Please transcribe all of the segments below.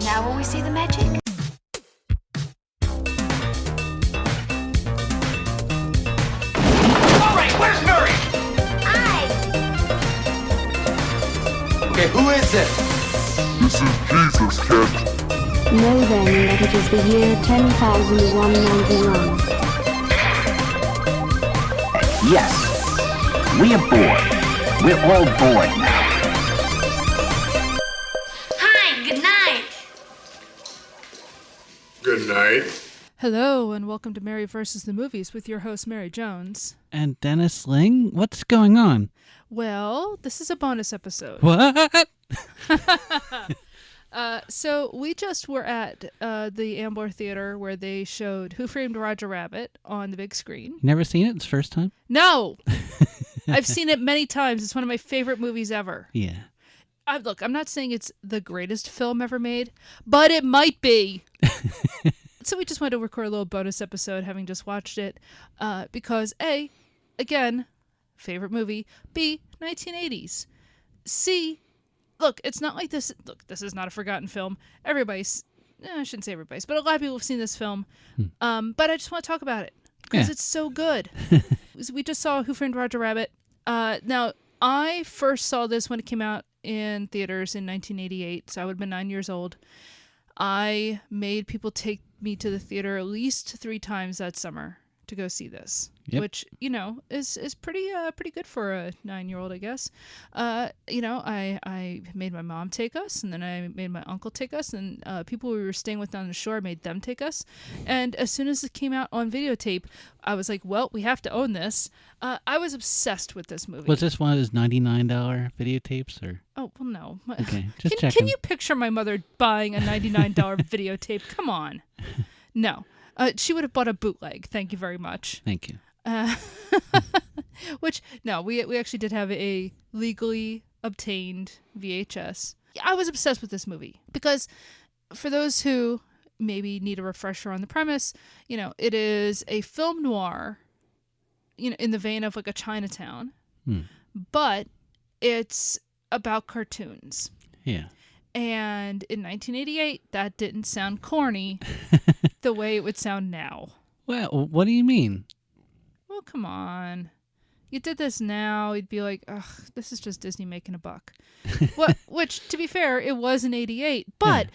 Now will we see the magic? All right, where's Murray? Okay, who is it? This is Jesus, Kent. Know then that it is the year 10,191. Yes, we are bored. We're all bored now. Hi, good night. Good night. Hello, and welcome to Mary vs. the Movies with your host, Mary Jones. And Dennis Ling? What's going on? Well, this is a bonus episode. What? So we just were at the Ambler Theater where they showed Who Framed Roger Rabbit on the big screen. You never seen it? It's the first time? No! I've seen it many times. It's one of my favorite movies ever. Yeah. Look, I'm not saying it's the greatest film ever made, but it might be. So we just wanted to record a little bonus episode having just watched it because A, again, favorite movie. B, 1980s. C, look, it's not like this. Look, this is not a forgotten film. Everybody's, I shouldn't say everybody's, but a lot of people have seen this film. But I just want to talk about it because it's so good. We just saw Who Framed Roger Rabbit. Now, I first saw this when it came out in theaters in 1988, so I would have been 9 years old. I made people take me to the theater at least 3 times that summer to go see this, which, you know, is pretty good for a 9-year-old, I guess. You know, I made my mom take us, and then I made my uncle take us, and people we were staying with down the shore, I made them take us. And as soon as it came out on videotape, I was like, well, we have to own this. I was obsessed with this movie. Was this one of those $99 videotapes? Or? Oh, well, no. Okay, just checking. Can you picture my mother buying a $99 videotape? Come on. No. She would have bought a bootleg. Thank you very much. Thank you. Which, no, we actually did have a legally obtained VHS. I was obsessed with this movie because for those who maybe need a refresher on the premise, you know, it is a film noir, you know, in the vein of like a Chinatown, but it's about cartoons. Yeah. And in 1988, that didn't sound corny the way it would sound now. Well, what do you mean? Well, come on. You did this now, you'd be like, ugh, this is just Disney making a buck. Which, to be fair, it was in 88. But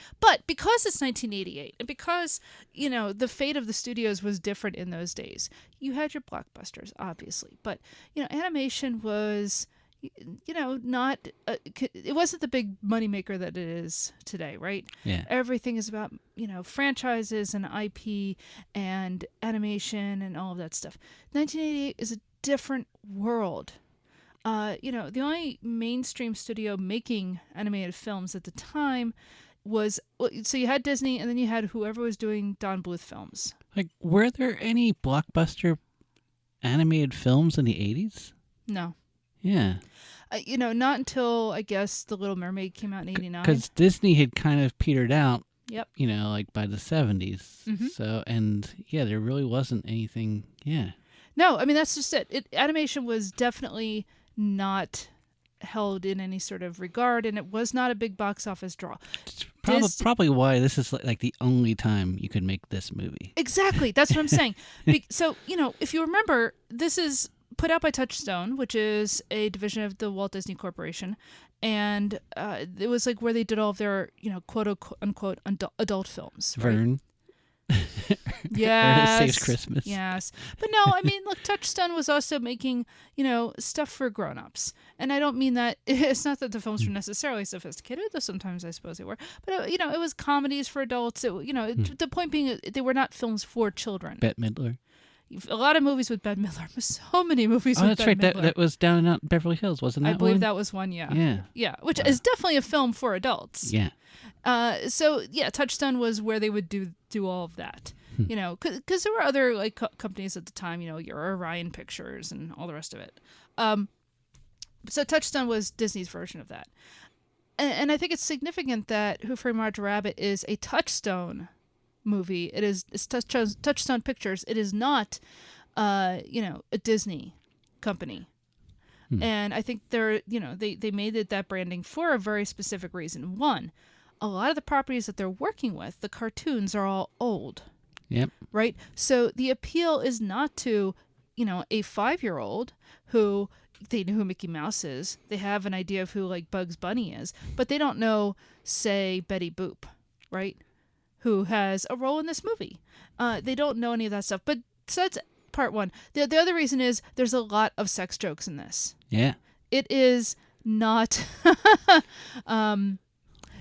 because it's 1988, and because, you know, the fate of the studios was different in those days, you had your blockbusters, obviously. But, you know, animation was, you know, not, it wasn't the big moneymaker that it is today, right? Yeah. Everything is about, you know, franchises and IP and animation and all of that stuff. 1988 is a different world. You know, the only mainstream studio making animated films at the time was, so you had Disney and then you had whoever was doing Don Bluth films. Like, were there any blockbuster animated films in the 80s? No. Yeah. You know, not until, I guess, The Little Mermaid came out in 89. Because Disney had kind of petered out, Yep. you know, like by the 70s. Mm-hmm. So, and yeah, there really wasn't anything, yeah. No, I mean, that's just it. Animation was definitely not held in any sort of regard, and it was not a big box office draw. It's probably why this is like the only time you could make this movie. Exactly. That's what I'm saying. So, you know, if you remember, this is put out by Touchstone, which is a division of the Walt Disney Corporation, and it was like where they did all of their, you know, quote unquote adult films. Right? Vern. Yes. Saves Christmas. Yes. But no, I mean, look, Touchstone was also making, you know, stuff for grown-ups. And I don't mean that, it's not that the films were necessarily sophisticated, though sometimes I suppose they were. But, you know, it was comedies for adults. You know, the point being, they were not films for children. Bette Midler. A lot of movies with Bette Midler. So many movies with that's Bette right. Midler. That was Down and Out Beverly Hills, wasn't that I believe one? that was one, yeah. Yeah. Yeah, which is definitely a film for adults. Yeah. So, yeah, Touchstone was where they would do all of that. You know, because there were other like companies at the time, you know, your Orion Pictures and all the rest of it. So Touchstone was Disney's version of that. And I think it's significant that Who Framed Roger Rabbit is a Touchstone movie. It's Touchstone Pictures. It is not, you know, a Disney company. And I think they made it that branding for a very specific reason. One, a lot of the properties that they're working with, the cartoons are all old. Yep. Right? So the appeal is not to, a 5-year-old who they know who Mickey Mouse is. They have an idea of who like Bugs Bunny is, but they don't know, say, Betty Boop, right? Who has a role in this movie. They don't know any of that stuff. But so that's part one. The other reason is there's a lot of sex jokes in this. Yeah. It is not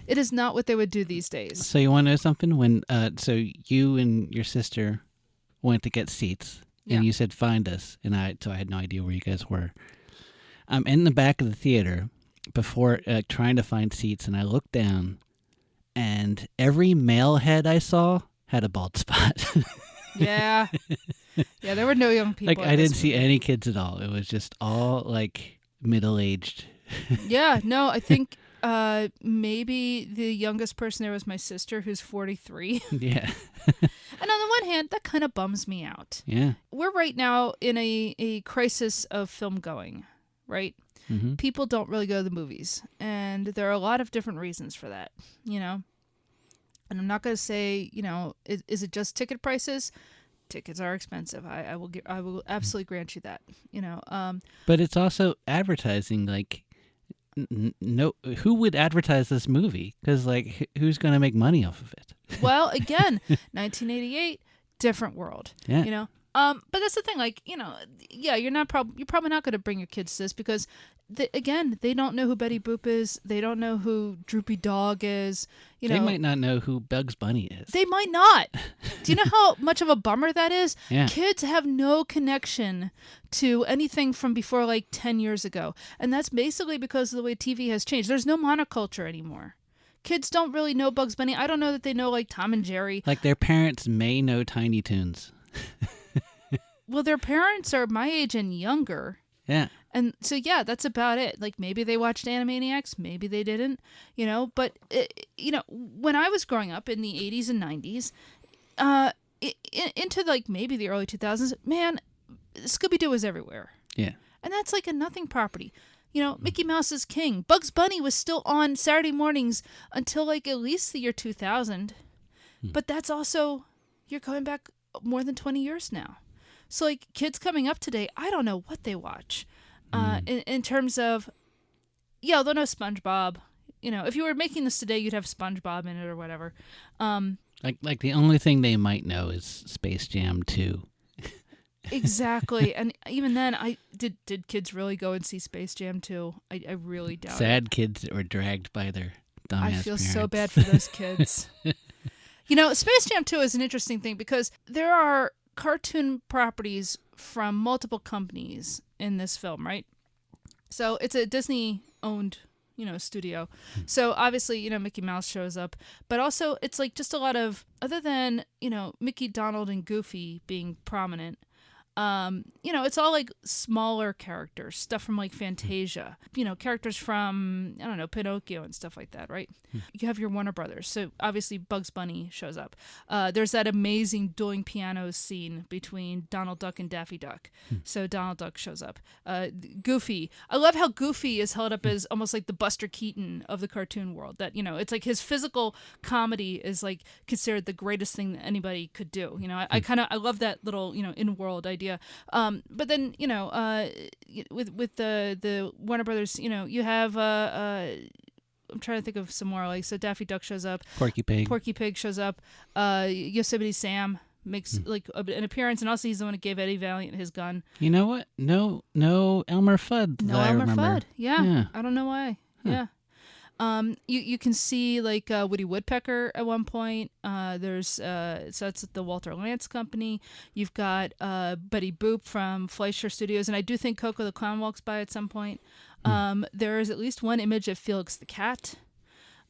it is not what they would do these days. So you want to know something? When so you and your sister went to get seats, and you said find us, and I had no idea where you guys were. I'm in the back of the theater before trying to find seats, and I looked down, and every male head I saw had a bald spot. Yeah. Yeah, there were no young people. Like I didn't see any kids at all. It was just all like middle-aged. Yeah, no, I think maybe the youngest person there was my sister, who's 43. Yeah. And on the one hand, that kind of bums me out. Yeah. We're right now in a crisis of film going, right? Mm-hmm. People don't really go to the movies, and there are a lot of different reasons for that, And I'm not going to say, is it just ticket prices? Tickets are expensive. I will absolutely grant you that. But it's also advertising. Like, no, who would advertise this movie? Because like, who's going to make money off of it? Well, again, 1988, different world. Yeah. But that's the thing. Like, yeah, you're probably not going to bring your kids to this because, they don't know who Betty Boop is. They don't know who Droopy Dog is. They might not know who Bugs Bunny is. They might not. Do you know how much of a bummer that is? Yeah. Kids have no connection to anything from before like 10 years ago. And that's basically because of the way TV has changed. There's no monoculture anymore. Kids don't really know Bugs Bunny. I don't know that they know like Tom and Jerry. Like their parents may know Tiny Toons. Well, their parents are my age and younger. Yeah. And so, yeah, that's about it. Like, maybe they watched Animaniacs, maybe they didn't, But, when I was growing up in the 80s and 90s, into, like, maybe the early 2000s, man, Scooby-Doo was everywhere. Yeah. And that's, like, a nothing property. Mickey Mouse is king. Bugs Bunny was still on Saturday mornings until, like, at least the year 2000. But that's also, you're going back more than 20 years now. So, like, kids coming up today, I don't know what they watch. In terms of, they'll know SpongeBob. If you were making this today, you'd have SpongeBob in it or whatever. Like the only thing they might know is Space Jam 2. Exactly. And even then, did kids really go and see Space Jam 2? I really doubt it. Sad kids that were dragged by their dumbass I feel parents. so bad for those kids. Space Jam 2 is an interesting thing because there are cartoon properties from multiple companies in this film, right? So it's a Disney-owned, studio. So obviously, Mickey Mouse shows up, but also it's like just a lot of, other than, Mickey, Donald, and Goofy being prominent, it's all like smaller characters, stuff from like Fantasia, characters from, I don't know, Pinocchio and stuff like that, right? You have your Warner Brothers. So obviously Bugs Bunny shows up. There's that amazing dueling pianos scene between Donald Duck and Daffy Duck. So Donald Duck shows up. Goofy. I love how Goofy is held up as almost like the Buster Keaton of the cartoon world. That, it's like his physical comedy is like considered the greatest thing that anybody could do. I love that little, in-world idea. But then, with the Warner Brothers, you have I'm trying to think of some more. Like, so Daffy Duck shows up. Porky Pig shows up. Yosemite Sam makes like an appearance, and also he's the one who gave Eddie Valiant his gun. You know what? No Elmer Fudd. No that Elmer I remember. Fudd. Yeah. I don't know why. Huh. Yeah. You can see like Woody Woodpecker at one point. There's so that's the Walter Lantz Company. You've got Betty Boop from Fleischer Studios, and I do think Coco the Clown walks by at some point. There is at least one image of Felix the Cat.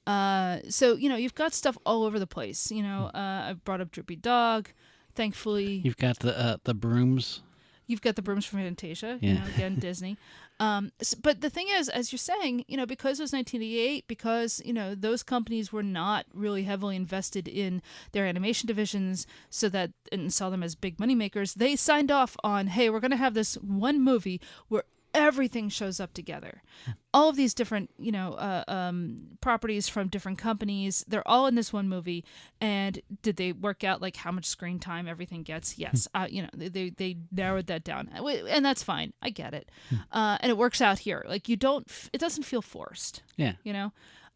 So you've got stuff all over the place. I brought up Droopy Dog. Thankfully, you've got the brooms. You've got the brooms from Fantasia. Yeah. Again, Disney. But the thing is, as you're saying, because it was 1988, because, those companies were not really heavily invested in their animation divisions and saw them as big money makers, they signed off on, hey, we're going to have this one movie where everything shows up together. All of these different, properties from different companies, they're all in this one movie. And did they work out like how much screen time everything gets? Yes. They narrowed that down, and that's fine. I get it. And it works out here. Like it doesn't feel forced. Yeah.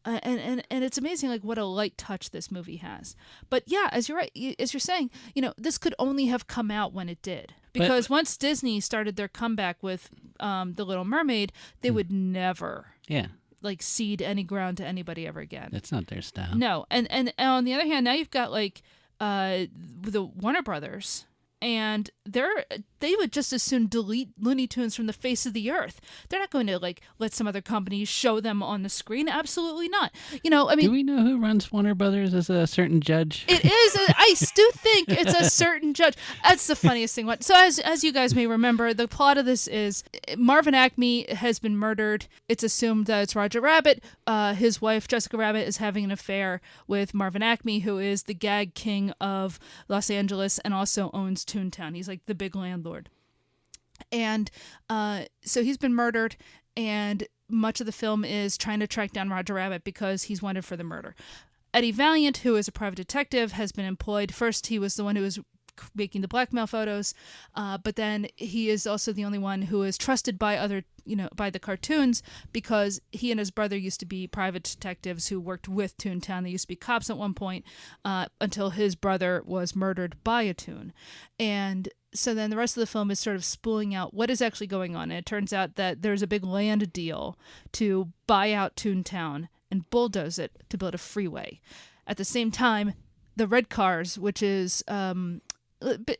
And it's amazing like what a light touch this movie has. But yeah, as you're saying, this could only have come out when it did. Because once Disney started their comeback with The Little Mermaid, they would never like cede any ground to anybody ever again. That's not their style. No. And on the other hand, now you've got like the Warner Brothers, and they would just as soon delete Looney Tunes from the face of the earth. They're not going to like let some other companies show them on the screen. Absolutely not. Do we know who runs Warner Brothers as a certain judge? It is. I do think it's a certain judge. That's the funniest thing. So as you guys may remember, the plot of this is Marvin Acme has been murdered. It's assumed that it's Roger Rabbit. His wife, Jessica Rabbit, is having an affair with Marvin Acme, who is the gag king of Los Angeles and also owns Toontown. He's like the big landlord. And so he's been murdered, and much of the film is trying to track down Roger Rabbit because he's wanted for the murder. Eddie Valiant, who is a private detective, has been employed. First, he was the one who was making the blackmail photos, but then he is also the only one who is trusted by by the cartoons, because he and his brother used to be private detectives who worked with Toontown. They used to be cops at one point until his brother was murdered by a Toon. And so then the rest of the film is sort of spooling out what is actually going on. And it turns out that there's a big land deal to buy out Toontown and bulldoze it to build a freeway. At the same time, the Red Cars, which is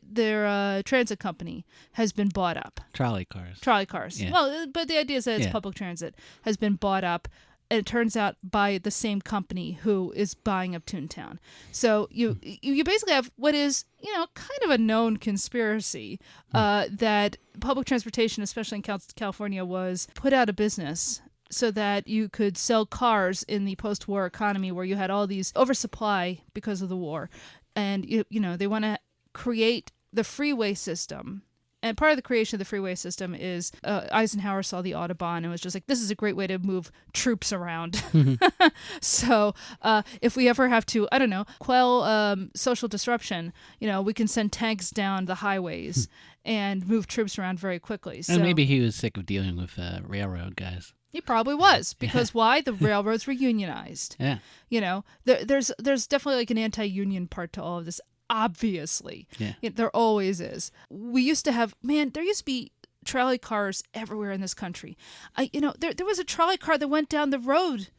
their transit company, has been bought up. Trolley cars. Yeah. Yeah. Well, but the idea is that it's public transit, has been bought up. And it turns out by the same company who is buying up Toontown. So you basically have what is, kind of a known conspiracy that public transportation, especially in California, was put out of business so that you could sell cars in the post-war economy where you had all these oversupply because of the war. And, they want to create the freeway system. And part of the creation of the freeway system is Eisenhower saw the Autobahn and was just like, this is a great way to move troops around. So if we ever have to, quell social disruption, we can send tanks down the highways and move troops around very quickly. So, and maybe he was sick of dealing with railroad guys. He probably was, because why? The railroads were unionized. Yeah. There's definitely like an anti-union part to all of this. Obviously. Yeah. There always is. We used to have, there used to be trolley cars everywhere in this country. There was a trolley car that went down the road,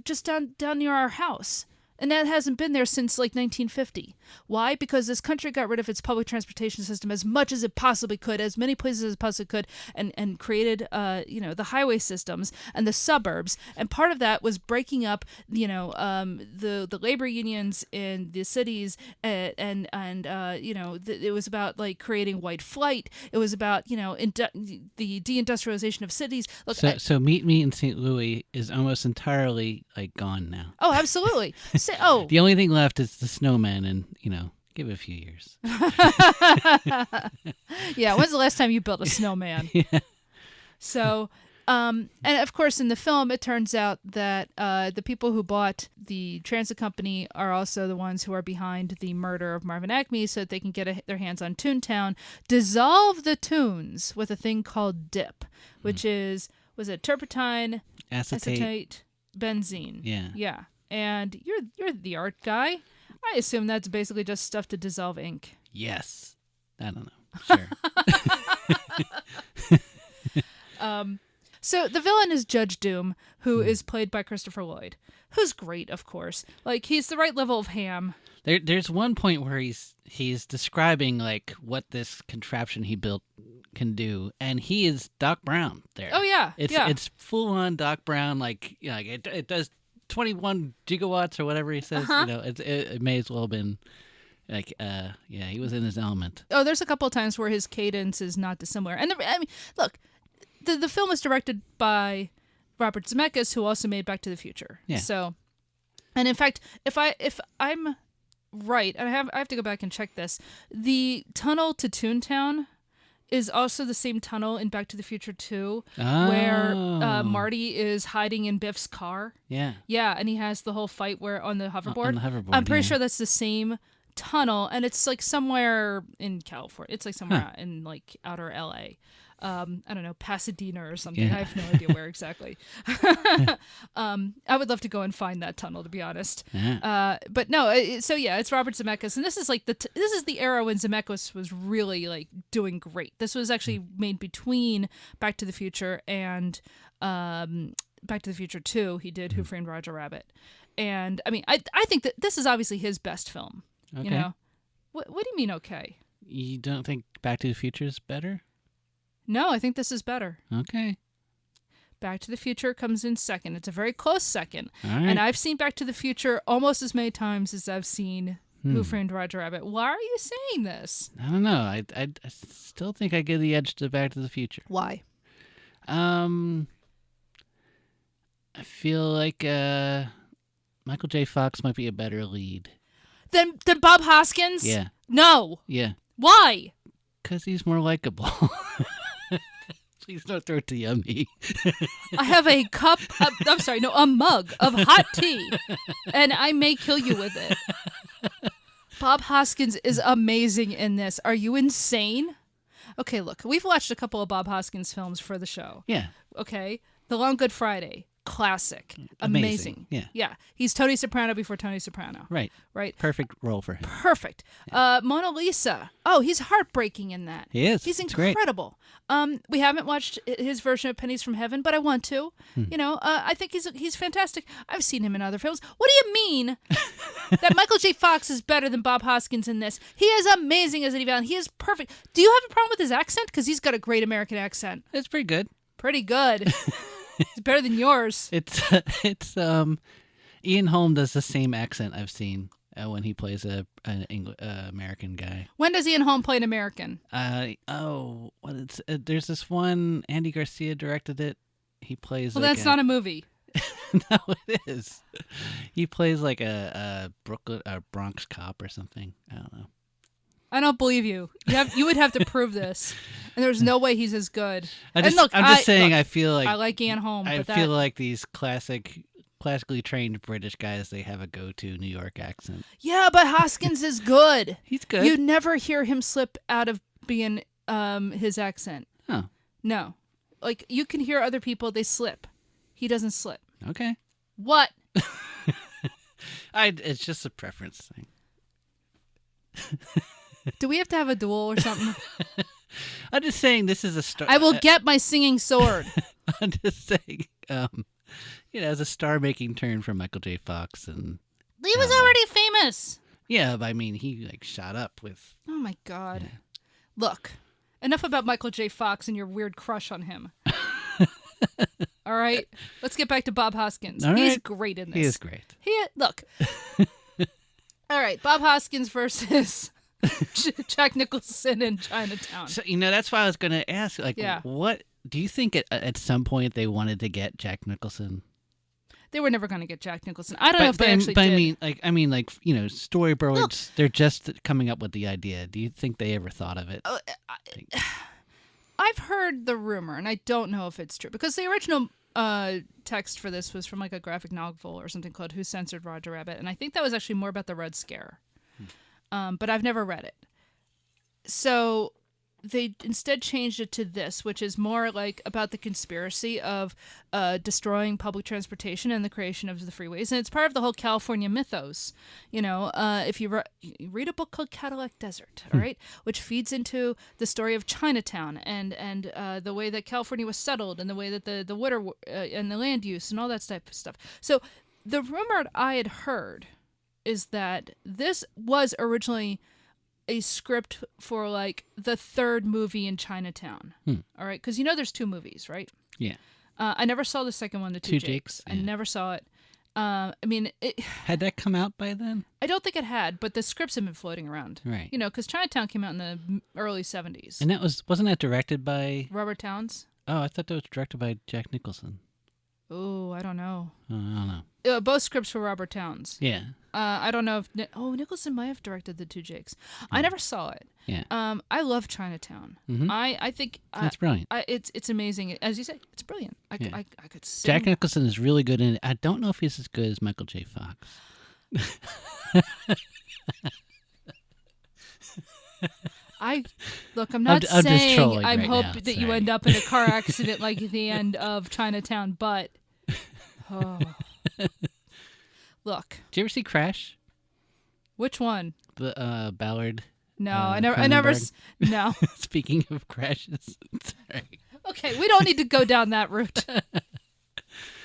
just down near our house. And that hasn't been there since like 1950. Why? Because this country got rid of its public transportation system as much as it possibly could, as many places as it possibly could, and created, the highway systems and the suburbs. And part of that was breaking up, the labor unions in the cities, it was about like creating white flight. It was about, the deindustrialization of cities. Look, so Meet Me in St. Louis is almost entirely like gone now. Oh, absolutely. The only thing left is the snowman, and give it a few years. Yeah, when's the last time you built a snowman? Yeah. So, and of course, in the film, it turns out that the people who bought the transit company are also the ones who are behind the murder of Marvin Acme, so that they can get their hands on Toontown, dissolve the Toons with a thing called dip, which was it turpentine, acetate, benzene? Yeah. Yeah. And you're the art guy. I assume that's basically just stuff to dissolve ink. Yes. I don't know. Sure. So the villain is Judge Doom, who is played by Christopher Lloyd, who's great, of course. Like, he's the right level of ham. There's one point where he's describing like what this contraption he built can do, and he is Doc Brown there. Oh yeah, it's full on Doc Brown. Like it does 21 gigawatts or whatever he says. It may as well have been like he was in his element. Oh, there's a couple of times where his cadence is not dissimilar. And look, the film is directed by Robert Zemeckis, who also made Back to the Future. Yeah. So, and in fact, if I'm right, and I have to go back and check this, the tunnel to Toontown is also the same tunnel in Back to the Future 2, where Marty is hiding in Biff's car. Yeah. Yeah, and he has the whole fight where on the hoverboard. On the hoverboard, I'm pretty yeah. sure that's the same tunnel, and it's like somewhere in California. It's like somewhere in like outer LA. I don't know, Pasadena or something. Yeah. I have no idea where exactly. I would love to go and find that tunnel, to be honest. Yeah. But no, so yeah, it's Robert Zemeckis, and this is like this is the era when Zemeckis was really like doing great. This was actually made between Back to the Future and Back to the Future 2. He did Who Framed Roger Rabbit, and I mean, I think that this is obviously his best film. Okay. You know, what do you mean? Okay. You don't think Back to the Future is better? No, I think this is better. Okay. Back to the Future comes in second. It's a very close second. All right. And I've seen Back to the Future almost as many times as I've seen Who Framed Roger Rabbit. Why are you saying this? I don't know. I still think I give the edge to Back to the Future. Why? I feel like Michael J. Fox might be a better lead. Than Bob Hoskins? Yeah. No. Yeah. Why? Because he's more likable. Please don't throw it to Yummy. I have a a mug of hot tea, and I may kill you with it. Bob Hoskins is amazing in this. Are you insane? Okay, look, we've watched a couple of Bob Hoskins films for the show. Yeah. Okay, The Long Good Friday, classic, amazing. Yeah. He's Tony Soprano before Tony Soprano. Right. Perfect role for him. Perfect. Mona Lisa. Oh, he's heartbreaking in that. He is. He's It's great. incredible. We haven't watched his version of Pennies from Heaven, but I want to. You know, I think he's fantastic. I've seen him in other films. What do you mean that Michael J. Fox is better than Bob Hoskins in this? He is amazing as Eddie Valiant. He is perfect. Do you have a problem with his accent? Because he's got a great American accent. It's pretty good. Pretty good. It's better than yours. It's Ian Holm does the same accent I've seen when he plays an American guy. When does Ian Holm play an American? There's this one, Andy Garcia directed it. He plays. Well, that's not a movie. No, it is. He plays like a Bronx cop or something. I don't know. I don't believe you. You would have to prove this, and there's no way he's as good. I'm And just saying. I feel like I like Ian Holm. I but feel like these classically trained British guys, they have a go-to New York accent. Yeah, but Hoskins is good. He's good. You never hear him slip out of being his accent. Oh, No, like you can hear other people, they slip. He doesn't slip. okay. What? It's just a preference thing. Do we have to have a duel or something? I'm just saying this is a star. I will get my singing sword. I'm just saying, as a star-making turn for Michael J. Fox, and He was already famous. yeah, but I mean, he like shot up with. Oh my God. Look, enough about Michael J. Fox and your weird crush on him. All right, let's get back to Bob Hoskins. All He's right. great in this. He is great. Look. All right, Bob Hoskins versus Jack Nicholson in Chinatown. So that's why I was going to ask. Like, Yeah. what do you think at some point they wanted to get Jack Nicholson? They were never going to get Jack Nicholson. I don't know if they actually but did. I mean, storyboards. They're just coming up with the idea. Do you think they ever thought of it? I've heard the rumor, and I don't know if it's true, because the original text for this was from like a graphic novel or something called Who Censored Roger Rabbit, and I think that was actually more about the Red Scare. But I've never read it. So they instead changed it to this, which is more like about the conspiracy of destroying public transportation and the creation of the freeways. And it's part of the whole California mythos. If you read a book called Cadillac Desert, all right, which feeds into the story of Chinatown and the way that California was settled and the way that the water and the land use and all that type of stuff. So the rumor I had heard is that this was originally a script for like the third movie in Chinatown. All right, because there's two movies, right? Yeah. I never saw the second one, the Two Jakes. Yeah. I never saw it. I mean, Had that come out by then? I don't think it had, but the scripts have been floating around. Right. Because Chinatown came out in the early 70s. And wasn't that directed by? Robert Towns? Oh, I thought that was directed by Jack Nicholson. Oh, I don't know. Oh, I don't know. Both scripts were Robert Towns. Yeah. I don't know if Nicholson might have directed The Two Jakes. I never saw it. Yeah. I love Chinatown. I think It's brilliant. It's amazing. As you say, it's brilliant. I could sing. Jack Nicholson is really good in it. I don't know if he's as good as Michael J. Fox. I'm not I'm just saying trolling I right hope now, that you sorry. end up in a car accident like at the end of Chinatown, but look, Did you ever see Crash? which one? The Ballard. No, I never. Cronenberg? No. Speaking of crashes, sorry. Okay, we don't need to go down that route.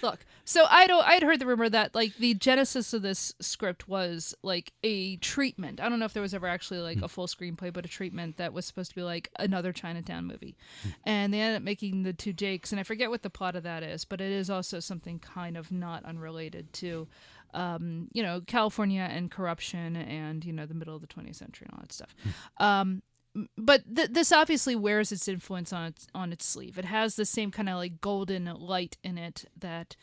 Look, so I'd heard the rumor that like the genesis of this script was like a treatment. I don't know if there was ever actually like a full screenplay, but a treatment that was supposed to be like another Chinatown movie. And they ended up making The Two Jakes, and I forget what the plot of that is, but it is also something kind of not unrelated to California and corruption and, the middle of the 20th century and all that stuff. But this obviously wears its influence on its sleeve. It has the same kind of like golden light in it that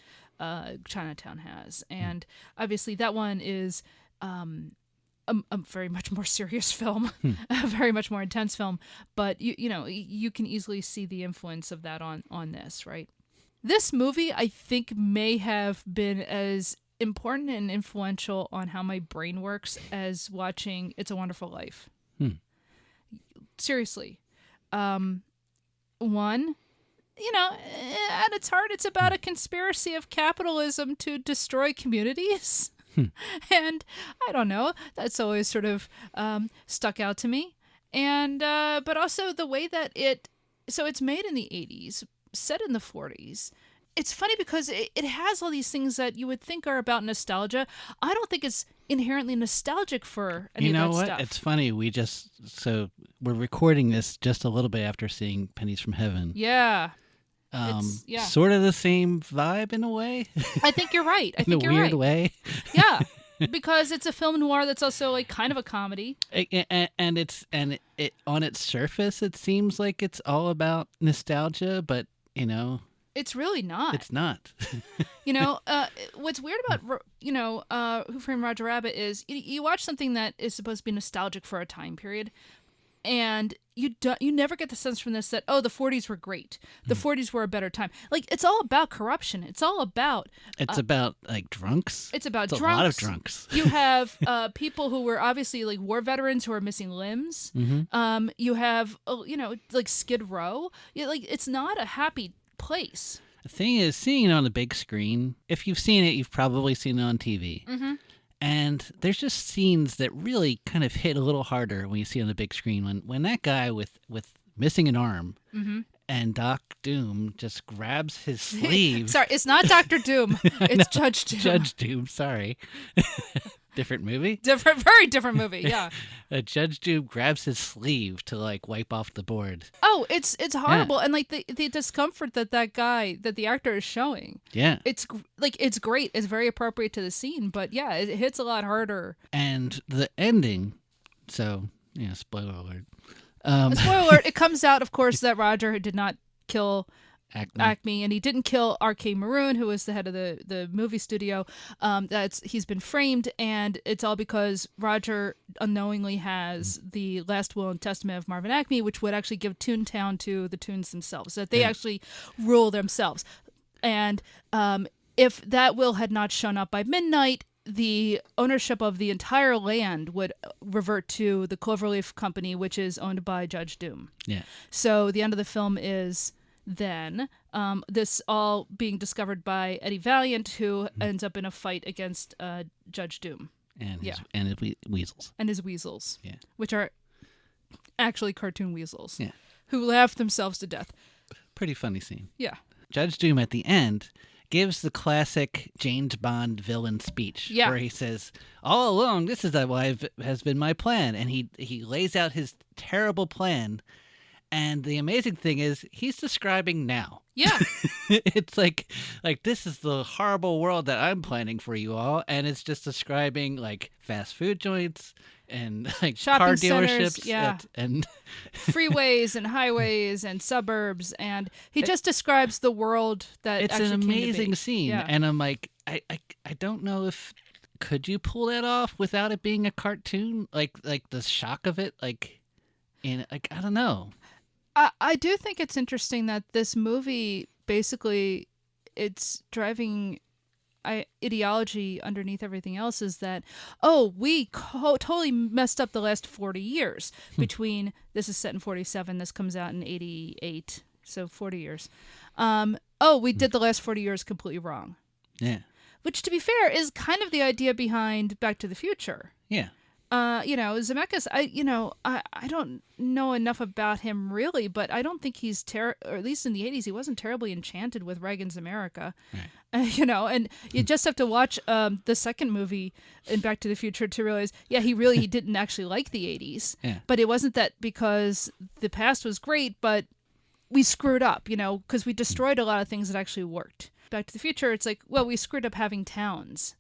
Chinatown has, and obviously that one is a very much more serious film, a very much more intense film. But you can easily see the influence of that on this, right? This movie, I think, may have been as important and influential on how my brain works as watching It's a Wonderful Life. Seriously. One, at its heart, it's about a conspiracy of capitalism to destroy communities. And I don't know, that's always sort of stuck out to me. And but also the way that it's made in the 80s, set in the 40s. It's funny because it has all these things that you would think are about nostalgia. I don't think it's inherently nostalgic for any of that stuff. You know what? It's funny. We're recording this just a little bit after seeing Pennies from Heaven. Yeah. Sort of the same vibe in a way. I think you're right. I think in a weird way. Yeah. Because it's a film noir that's also like kind of a comedy. And it on its surface it seems like it's all about nostalgia, but it's really not. It's not. What's weird about Who Framed Roger Rabbit is you watch something that is supposed to be nostalgic for a time period, and you never get the sense from this that the 40s were great. The 40s were a better time. Like it's all about corruption. It's all about. It's about like drunks. It's about drunks. A lot of drunks. You have people who were obviously like war veterans who are missing limbs. Mm-hmm. You have like Skid Row. It's not a happy place. The thing is, seeing it on the big screen, if you've seen it, you've probably seen it on TV. Mm-hmm. And there's just scenes that really kind of hit a little harder when you see it on the big screen. When that guy with missing an arm and Doc Doom just grabs his sleeve. Sorry, it's not Dr. Doom. It's Judge Doom. Judge Doom, sorry. Different movie? Very different movie, yeah. Judge Doom grabs his sleeve to like wipe off the board. Oh, it's horrible. Yeah. And like the discomfort that the actor is showing. Yeah. It's great. It's very appropriate to the scene, but yeah, it hits a lot harder. And the ending, so, spoiler alert. Spoiler alert, it comes out, of course, that Roger did not kill Acme, and he didn't kill R.K. Maroon, who was the head of the movie studio. He's been framed, and it's all because Roger unknowingly has the last will and testament of Marvin Acme, which would actually give Toontown to the Toons themselves, so that they actually rule themselves. And if that will had not shown up by midnight, the ownership of the entire land would revert to the Cloverleaf Company, which is owned by Judge Doom. Yeah. So the end of the film is then this all being discovered by Eddie Valiant, who ends up in a fight against Judge Doom. And his weasels. And his weasels. Yeah. Which are actually cartoon weasels. Yeah. Who laugh themselves to death. Pretty funny scene. Yeah. Judge Doom at the end gives the classic James Bond villain speech where he says, all along, this is what has been my plan. And he lays out his terrible plan. And the amazing thing is he's describing now. Yeah. It's like this is the horrible world that I'm planning for you all. And it's just describing like fast food joints and like shopping car centers, dealerships and freeways and highways and suburbs. And he just describes the world that it's actually an came to amazing be. scene. Yeah. And I'm like, I don't know if could you pull that off without it being a cartoon? Like the shock of it, I don't know. I do think it's interesting that this movie basically it's driving ideology underneath everything else is that we totally messed up the last 40 years between this is set in 47, this comes out in 88, so 40 years. We did the last 40 years completely wrong. Yeah. Which, to be fair, is kind of the idea behind Back to the Future. Yeah. Zemeckis, I don't know enough about him really, but I don't think he's or at least in the 80s, he wasn't terribly enchanted with Reagan's America. Right. And you just have to watch the second movie in Back to the Future to realize, he didn't actually like the 80s. Yeah. But it wasn't that because the past was great, but we screwed up, because we destroyed a lot of things that actually worked. Back to the Future, it's like, well, we screwed up having towns,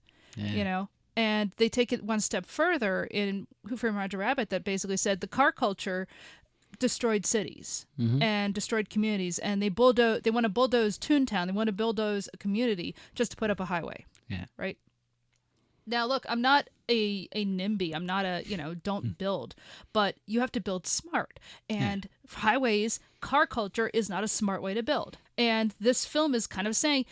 And they take it one step further in Who Framed Roger Rabbit that basically said the car culture destroyed cities and destroyed communities, and they want to bulldoze Toontown. They want to bulldoze a community just to put up a highway. Yeah. Right. Now, look, I'm not a NIMBY. I'm not don't build, but you have to build smart. And highways, car culture is not a smart way to build. And this film is kind of saying,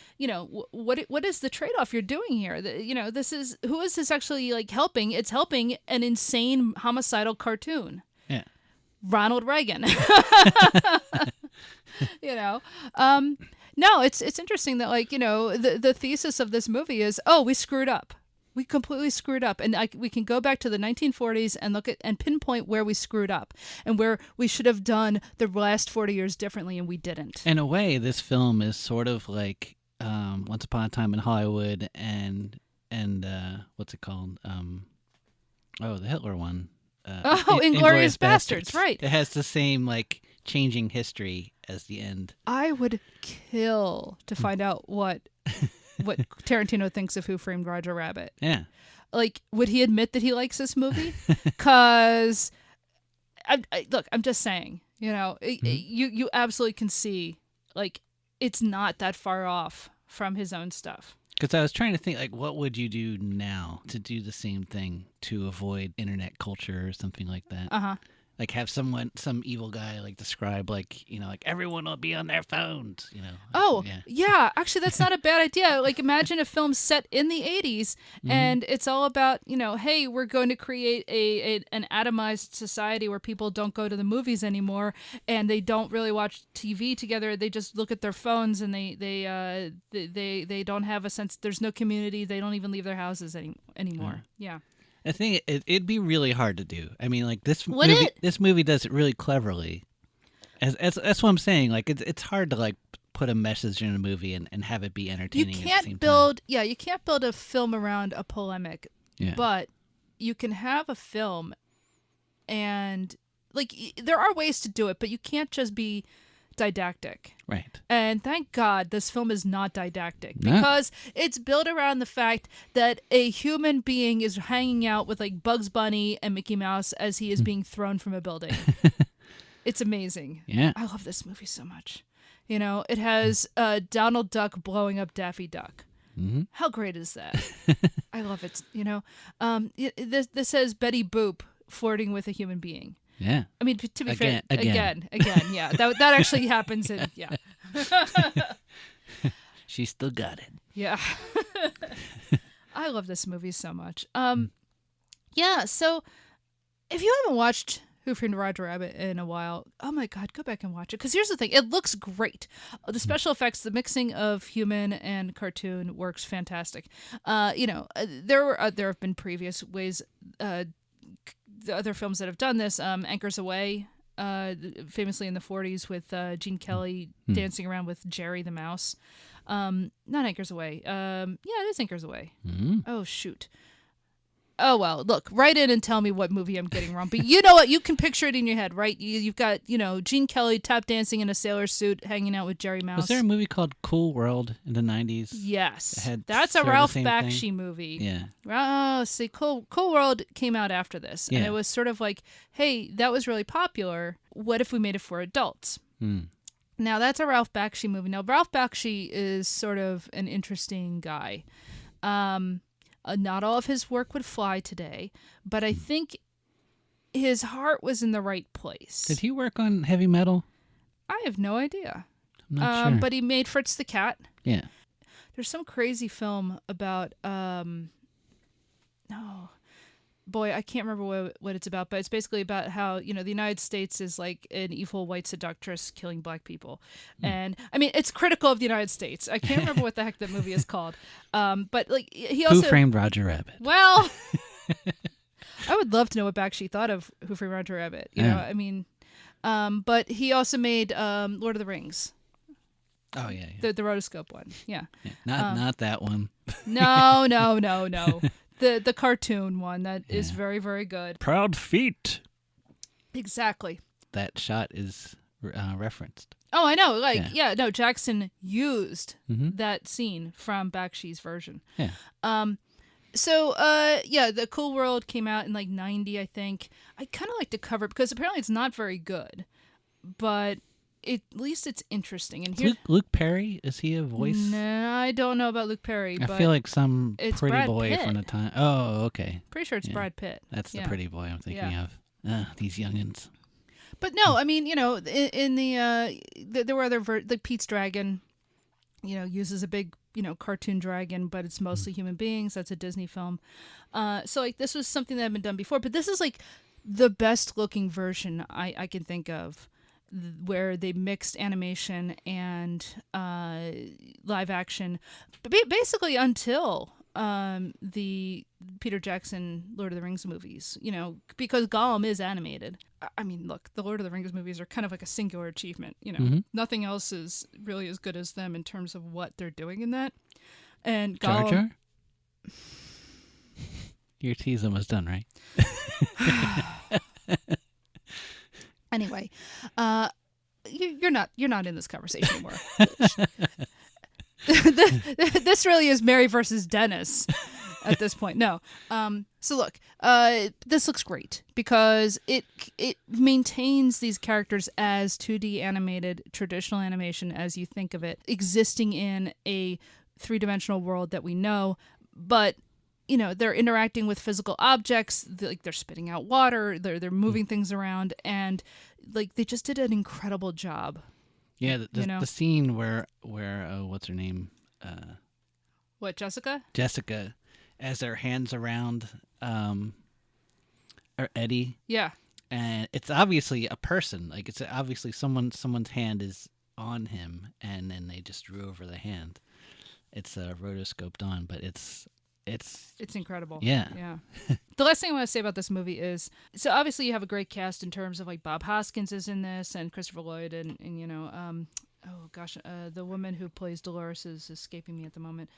what is the trade-off you're doing here? Who is this actually helping? It's helping an insane homicidal cartoon. Yeah. Ronald Reagan. No, it's interesting that the thesis of this movie is, we screwed up. We completely screwed up, and we can go back to the 1940s and look at and pinpoint where we screwed up and where we should have done the last 40 years differently, and we didn't. In a way, this film is sort of like Once Upon a Time in Hollywood and what's it called? The Hitler one. Inglourious Bastards, right? It has the same changing history as the end. I would kill to find out what Tarantino thinks of Who Framed Roger Rabbit. Yeah. Would he admit that he likes this movie? Because, I'm just saying, you absolutely can see, it's not that far off from his own stuff. Because I was trying to think, what would you do now to do the same thing to avoid internet culture or something like that? Uh-huh. Have some evil guy describe everyone will be on their phones, Yeah. Actually, that's not a bad idea. Imagine a film set in the 80s and it's all about, hey, we're going to create an atomized society where people don't go to the movies anymore and they don't really watch TV together. They just look at their phones and they don't have a sense. There's no community. They don't even leave their houses anymore. Yeah. I think it'd be really hard to do. I mean, this movie does it really cleverly. That's what I'm saying. It's hard to put a message in a movie and have it be entertaining. You can't build a film around a polemic. Yeah. But you can have a film, and there are ways to do it, but you can't just be didactic. Right. And thank God this film is not didactic because it's built around the fact that a human being is hanging out with Bugs Bunny and Mickey Mouse as he is being thrown from a building. It's amazing. Yeah. I love this movie so much. It has Donald Duck blowing up Daffy Duck. Mm-hmm. How great is that? I love it. This says Betty Boop flirting with a human being. Yeah. I mean, to be fair, again, yeah. That actually happens in, yeah. She still got it. Yeah. I love this movie so much. Yeah, so if you haven't watched Who Framed Roger Rabbit in a while, oh my God, go back and watch it. Because here's the thing, it looks great. The special effects, the mixing of human and cartoon works fantastic. There have been previous ways, the other films that have done this, Anchors Away, famously in the 40s with Gene Kelly dancing around with Jerry the Mouse. Not Anchors Away. It is Anchors Away. Mm-hmm. Oh, shoot. Oh, well, look, write in and tell me what movie I'm getting wrong. But you know what? You can picture it in your head, right? You've got, Gene Kelly tap dancing in a sailor suit hanging out with Jerry Mouse. Was there a movie called Cool World in the 90s? Yes. That's a Ralph Bakshi movie. Yeah. Oh, see, Cool World came out after this. Yeah. And it was sort of hey, that was really popular. What if we made it for adults? Now, that's a Ralph Bakshi movie. Now, Ralph Bakshi is sort of an interesting guy. Not all of his work would fly today, but I think his heart was in the right place. Did he work on heavy metal? I have no idea. I'm not sure. But he made Fritz the Cat. Yeah. There's some crazy film about boy, I can't remember what it's about, but it's basically about how, the United States is like an evil white seductress killing black people. And I mean, it's critical of the United States. I can't remember what the heck that movie is called. But like he also Who Framed Roger Rabbit? Well, I would love to know what Bakshi thought of Who Framed Roger Rabbit. You know, I mean, but he also made Lord of the Rings. Oh yeah. The rotoscope one. Yeah. Not that one. No. The cartoon one that is very, very good. Proud Feet. Exactly. That shot is referenced. Oh, I know. Jackson used that scene from Bakshi's version. Yeah. The Cool World came out in like 90, I think. I kind of like to cover it because apparently it's not very good, but at least it's interesting. And here, Luke Perry, is he a voice? No, I don't know about Luke Perry. I but feel like some it's pretty Brad boy Pitt. from the time. Oh, okay. Pretty sure it's Brad Pitt. That's the pretty boy I'm thinking of. These youngins. But no, I mean, in there were other like Pete's Dragon, uses a big, cartoon dragon, but it's mostly human beings. That's a Disney film. So like this was something that had been done before, but this is like the best looking version I can think of, where they mixed animation and live action, basically until the Peter Jackson Lord of the Rings movies, because Gollum is animated. I mean, look, the Lord of the Rings movies are kind of like a singular achievement. Nothing else is really as good as them in terms of what they're doing in that. And Gollum... Jar Jar? Your tease almost done, right? Anyway, you're not in this conversation anymore. This really is Mary versus Dennis at this point. No. So look, this looks great because it maintains these characters as 2D animated traditional animation as you think of it, existing in a three-dimensional world that we know, but they're interacting with physical objects, like they're spitting out water, they're moving things around, and like they just did an incredible job. Yeah, the scene where what's her name? What, Jessica? Jessica, as her hands around or Eddie. Yeah. And it's obviously a person. Like it's obviously someone's hand is on him, and then they just drew over the hand. It's rotoscoped on, but it's incredible. Yeah. The last thing I want to say about this movie is, so obviously you have a great cast in terms of like Bob Hoskins is in this, and Christopher Lloyd, and the woman who plays Dolores is escaping me at the moment.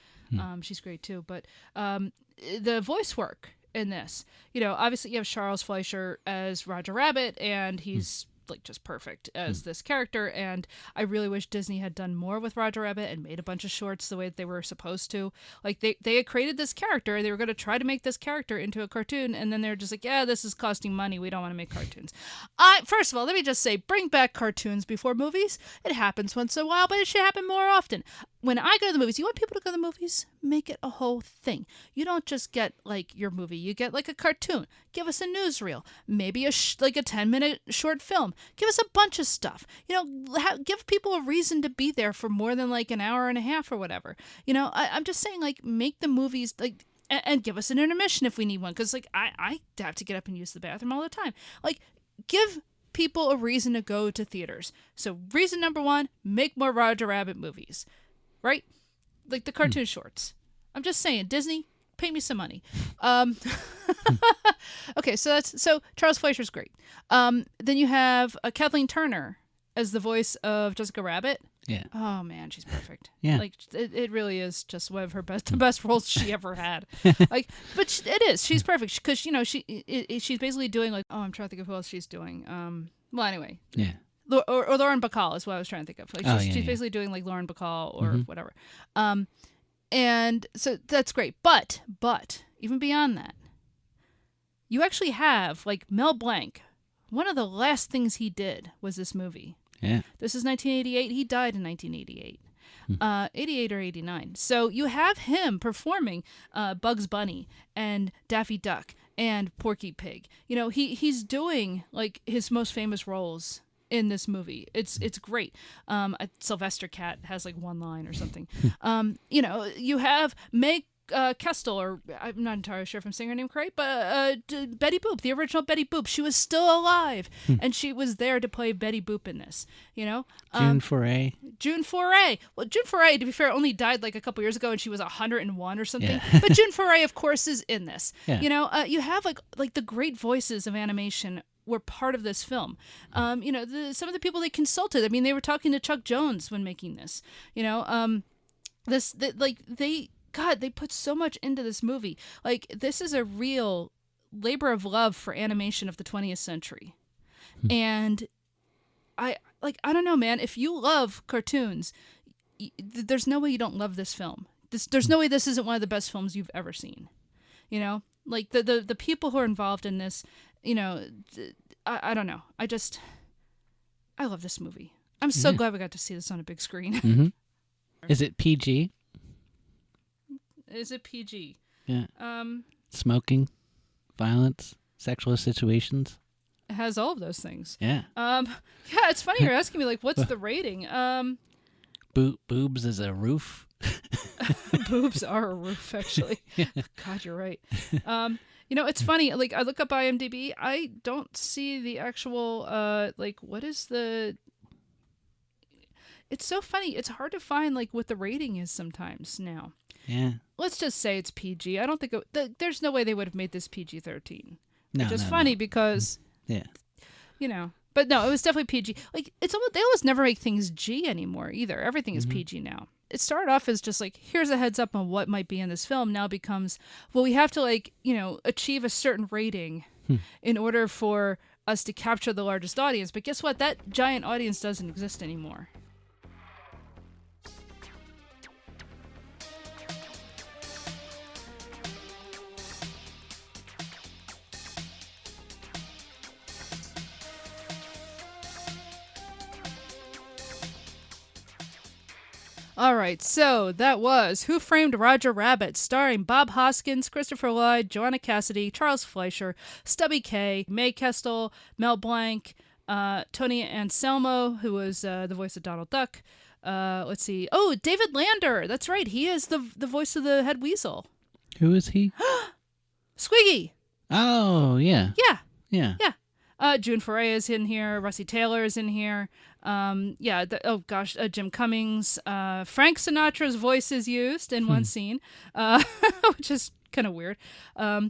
She's great too. But the voice work in this, obviously you have Charles Fleischer as Roger Rabbit, and he's like just perfect as this character, and I really wish Disney had done more with Roger Rabbit and made a bunch of shorts the way that they were supposed to. Like they had created this character, and they were going to try to make this character into a cartoon, and then they're just like, yeah, this is costing money, we don't want to make cartoons. First of all, let me just say, bring back cartoons before movies. It happens once in a while, but it should happen more often. When I go to the movies, you want people to go to the movies? Make it a whole thing. You don't just get like your movie. You get like a cartoon. Give us a newsreel. Maybe like a 10-minute short film. Give us a bunch of stuff. Give people a reason to be there for more than like an hour and a half or whatever. I'm just saying, like, make the movies like, and give us an intermission if we need one. Because like I have to get up and use the bathroom all the time. Like, give people a reason to go to theaters. So reason number one, make more Roger Rabbit movies. Right? Like the cartoon shorts. I'm just saying, Disney, pay me some money. Okay, so Charles Fleischer's great. Then you have Kathleen Turner as the voice of Jessica Rabbit. Yeah. Oh man, she's perfect. Yeah. Like it really is just one of her the best roles she ever had. Like, but it is. She's perfect because she's basically doing like, oh, I'm trying to think of who else she's doing. Well, anyway. Yeah. Or Lauren Bacall is what I was trying to think of. Like she's basically doing like Lauren Bacall or whatever. And so that's great. But even beyond that, you actually have like Mel Blanc. One of the last things he did was this movie. Yeah. This is 1988. He died in 1988. 88 or 89. So you have him performing Bugs Bunny and Daffy Duck and Porky Pig. You know, he's doing like his most famous roles in this movie. It's great. Sylvester Cat has like one line or something. You know, you have Meg Kestel, or I'm not entirely sure if I'm saying her name correct, but Betty Boop, the original Betty Boop. She was still alive, and she was there to play Betty Boop in this. You know, June Foray. June Foray. Well, June Foray, to be fair, only died like a couple years ago, and she was 101 or something. Yeah. But June Foray, of course, is in this. Yeah. You know, you have like the great voices of animation were part of this film. You know, some of the people they consulted. I mean, they were talking to Chuck Jones when making this. You know, they put so much into this movie. Like, this is a real labor of love for animation of the 20th century. And I don't know, man, if you love cartoons, there's no way you don't love this film. There's no way this isn't one of the best films you've ever seen. You know, like the people who are involved in this, you know, I don't know. I love this movie. I'm so glad we got to see this on a big screen. Mm-hmm. Is it PG? Is it PG? Yeah. Smoking, violence, sexual situations. It has all of those things. Yeah. Yeah, it's funny you're asking me, like, what's the rating? Boobs is a roof. Boobs are a roof, actually. God, you're right. You know, it's funny. Like, I look up IMDb. I don't see the actual, what is the... It's so funny. It's hard to find, like, what the rating is sometimes now. Yeah. Let's just say it's PG. I don't think... there's no way they would have made this PG-13. No, Which is funny because... Yeah. You know... But no, it was definitely PG. Like, they almost never make things G anymore, either. Everything is PG now. It started off as just like, here's a heads up on what might be in this film. Now becomes, well, we have to, like, you know, achieve a certain rating in order for us to capture the largest audience. But guess what? That giant audience doesn't exist anymore. All right, so that was Who Framed Roger Rabbit, starring Bob Hoskins, Christopher Lloyd, Joanna Cassidy, Charles Fleischer, Stubby Kaye, May Kestel, Mel Blanc, Tony Anselmo, who was the voice of Donald Duck. Let's see. Oh, David Lander. That's right. He is the voice of the head weasel. Who is he? Squiggy. Oh, yeah. Yeah. Yeah. Yeah. June Foray is in here. Rusty Taylor is in here. Jim Cummings. Frank Sinatra's voice is used in one scene, which is kind of weird. Nancy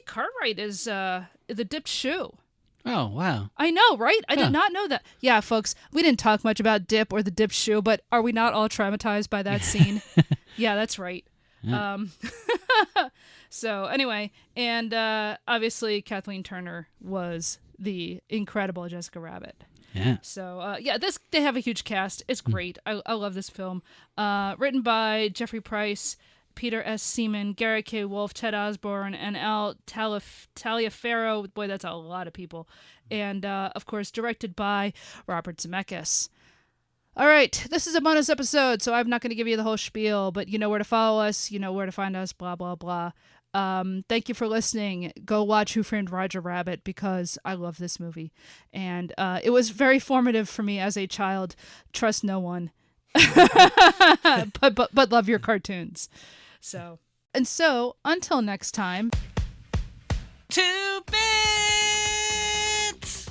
Cartwright is the dipped shoe. Oh, wow. I know, right? I did not know that. Yeah, folks, we didn't talk much about Dip or the dipped shoe, but are we not all traumatized by that scene? Yeah, that's right. Yeah. So anyway, and obviously Kathleen Turner was the incredible Jessica Rabbit. Yeah. So they have a huge cast. It's great. I love this film. Written by Jeffrey Price, Peter S. Seaman, Garrett K. Wolfe, Ted Osborne, and Al Taliaferro. Boy, that's a lot of people. And of course, directed by Robert Zemeckis. All right, this is a bonus episode, so I'm not going to give you the whole spiel, but you know where to follow us, you know where to find us, blah, blah, blah. Thank you for listening. Go watch Who Framed Roger Rabbit because I love this movie. And it was very formative for me as a child. Trust no one. but love your cartoons. So until next time. 2 bits!